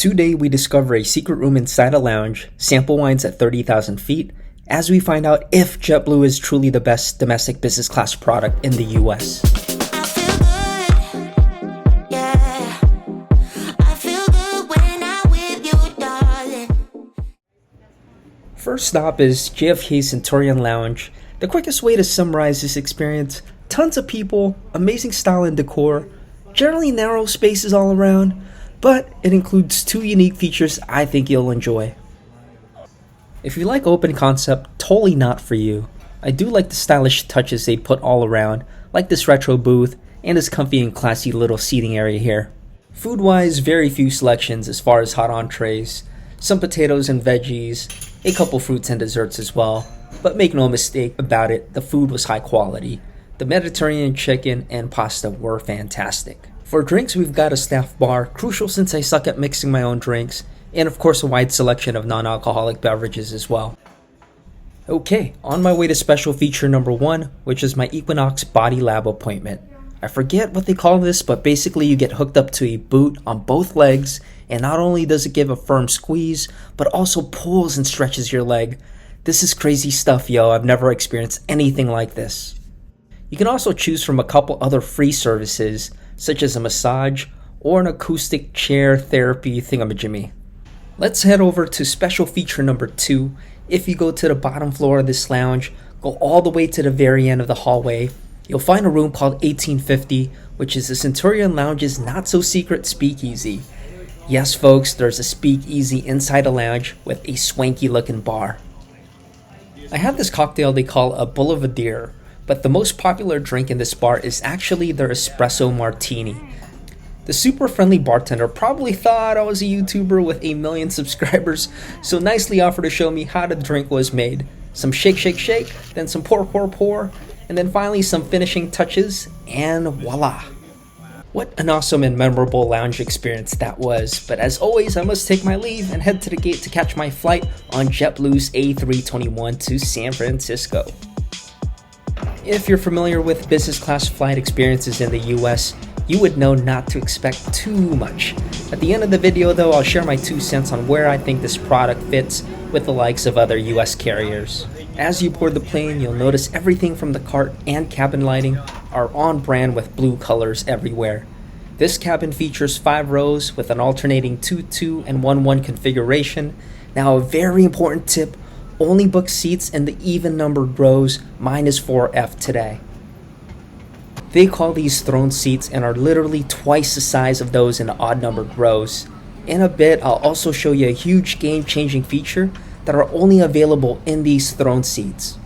Today we discover a secret room inside a lounge, sample wines at 30,000 feet, as we find out if JetBlue is truly the best domestic business class product in the US. First stop is JFK's Centurion Lounge. The quickest way to summarize this experience: tons of people, amazing style and decor, generally narrow spaces all around, but it includes two unique features I think you'll enjoy. If you like open concept, totally not for you. I do like the stylish touches they put all around, like this retro booth and this comfy and classy little seating area here. Food-wise, very few selections as far as hot entrees, some potatoes and veggies, a couple fruits and desserts as well, but make no mistake about it, the food was high quality. The Mediterranean chicken and pasta were fantastic. For drinks, we've got a staff bar, crucial since I suck at mixing my own drinks, and of course a wide selection of non-alcoholic beverages as well. Okay, on my way to special feature number 1, which is my Equinox Body Lab appointment. I forget what they call this, but basically you get hooked up to a boot on both legs, and not only does it give a firm squeeze, but also pulls and stretches your leg. This is crazy stuff, yo. I've never experienced anything like this. You can also choose from a couple other free services, such as a massage or an acoustic chair therapy thingamajiggy. Let's head over to special feature number 2. If you go to the bottom floor of this lounge, go all the way to the very end of the hallway, you'll find a room called 1850, which is the Centurion Lounge's not-so-secret speakeasy. Yes, folks, there's a speakeasy inside a lounge with a swanky-looking bar. I have this cocktail they call a Boulevardier, but the most popular drink in this bar is actually their espresso martini. The super friendly bartender probably thought I was a YouTuber with 1 million subscribers, so nicely offered to show me how the drink was made. Some shake, shake, shake, then some pour, pour, pour, and then finally some finishing touches, and voila! What an awesome and memorable lounge experience that was, but as always I must take my leave and head to the gate to catch my flight on JetBlue's A321 to San Francisco. If you're familiar with business class flight experiences in the US, you would know not to expect too much. At the end of the video though, I'll share my 2 cents on where I think this product fits with the likes of other US carriers. As you board the plane, you'll notice everything from the cart and cabin lighting are on brand with blue colors everywhere. This cabin features 5 rows with an alternating 2-2 and 1-1 configuration. Now a very important tip, only book seats in the even numbered rows. Mine is 4F today. They call these throne seats and are literally twice the size of those in the odd numbered rows. In a bit, I'll also show you a huge game-changing feature that are only available in these throne seats.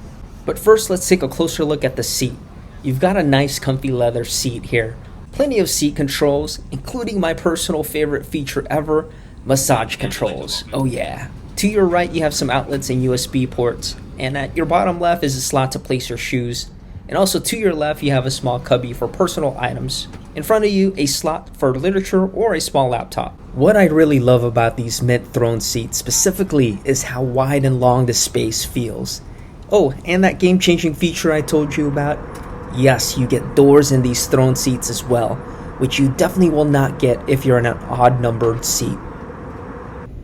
But first, let's take a closer look at the seat. You've got a nice comfy leather seat here. Plenty of seat controls, including my personal favorite feature ever, massage controls. Oh yeah. To your right, you have some outlets and USB ports, and at your bottom left is a slot to place your shoes. And also to your left, you have a small cubby for personal items. In front of you, a slot for literature or a small laptop. What I really love about these mid-throne seats specifically is how wide and long the space feels. Oh, and that game-changing feature I told you about? Yes, you get doors in these throne seats as well, which you definitely will not get if you're in an odd-numbered seat.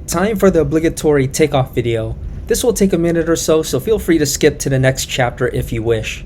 Time for the obligatory takeoff video. This will take a minute or so feel free to skip to the next chapter if you wish.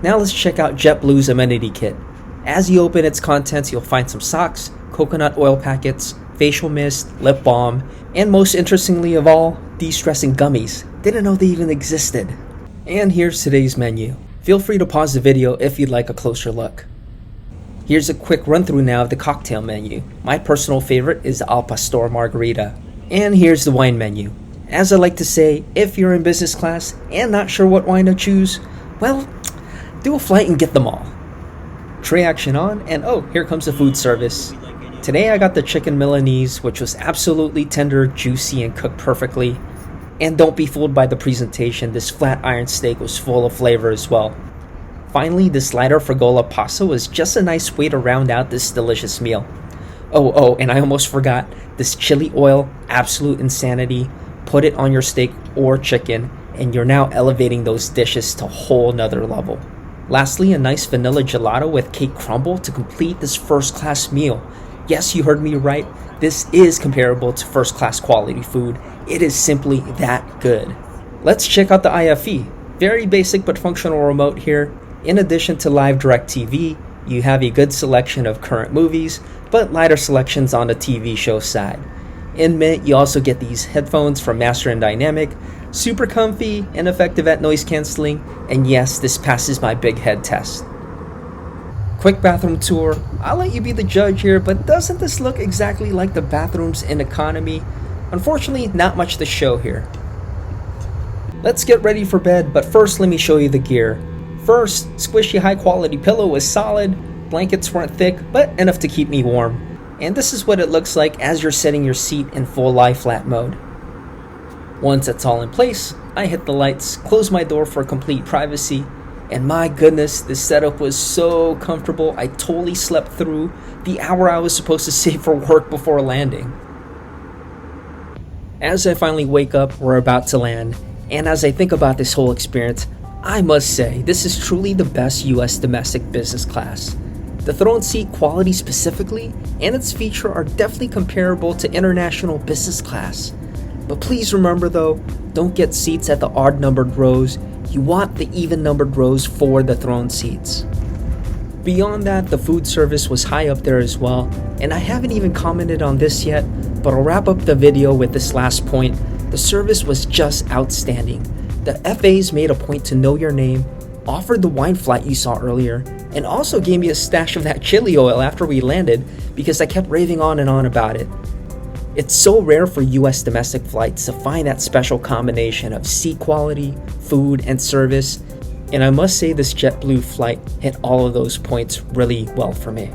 Now let's check out JetBlue's Amenity Kit. As you open its contents, you'll find some socks, coconut oil packets, facial mist, lip balm, and most interestingly of all, de-stressing gummies. Didn't know they even existed. And here's today's menu. Feel free to pause the video if you'd like a closer look. Here's a quick run through now of the cocktail menu. My personal favorite is the Al Pastor Margarita. And here's the wine menu. As I like to say, if you're in business class and not sure what wine to choose, well, do a flight and get them all. Tray action on, and oh, here comes the food service. Today I got the chicken Milanese, which was absolutely tender, juicy, and cooked perfectly. And don't be fooled by the presentation, this flat iron steak was full of flavor as well. Finally, this lighter Frigola pasta was just a nice way to round out this delicious meal. Oh, and I almost forgot, this chili oil, absolute insanity. Put it on your steak or chicken, and you're now elevating those dishes to a whole nother level. Lastly, a nice vanilla gelato with cake crumble to complete this first-class meal. Yes, you heard me right. This is comparable to first-class quality food. It is simply that good. Let's check out the IFE. Very basic but functional remote here. In addition to live DirecTV, you have a good selection of current movies, but lighter selections on the TV show side. In Mint, you also get these headphones from Master & Dynamic, super comfy and effective at noise cancelling, and yes, this passes my big head test. Quick bathroom tour. I'll let you be the judge here, but doesn't this look exactly like the bathrooms in economy? Unfortunately, not much to show here. Let's get ready for bed, but first let me show you the gear. First, squishy high quality pillow was solid, blankets weren't thick, but enough to keep me warm. And this is what it looks like as you're setting your seat in full lie flat mode. Once it's all in place, I hit the lights, close my door for complete privacy, and my goodness, this setup was so comfortable. I totally slept through the hour I was supposed to save for work before landing. As I finally wake up, we're about to land, and as I think about this whole experience, I must say this is truly the best US domestic business class. The throne seat quality specifically and its feature are definitely comparable to international business class. But please remember though, don't get seats at the odd numbered rows. You want the even numbered rows for the throne seats. Beyond that, the food service was high up there as well, and I haven't even commented on this yet, but I'll wrap up the video with this last point. The service was just outstanding. The FAs made a point to know your name, offered the wine flight you saw earlier, and also gave me a stash of that chili oil after we landed because I kept raving on and on about it. It's so rare for US domestic flights to find that special combination of seat quality, food, and service, and I must say this JetBlue flight hit all of those points really well for me.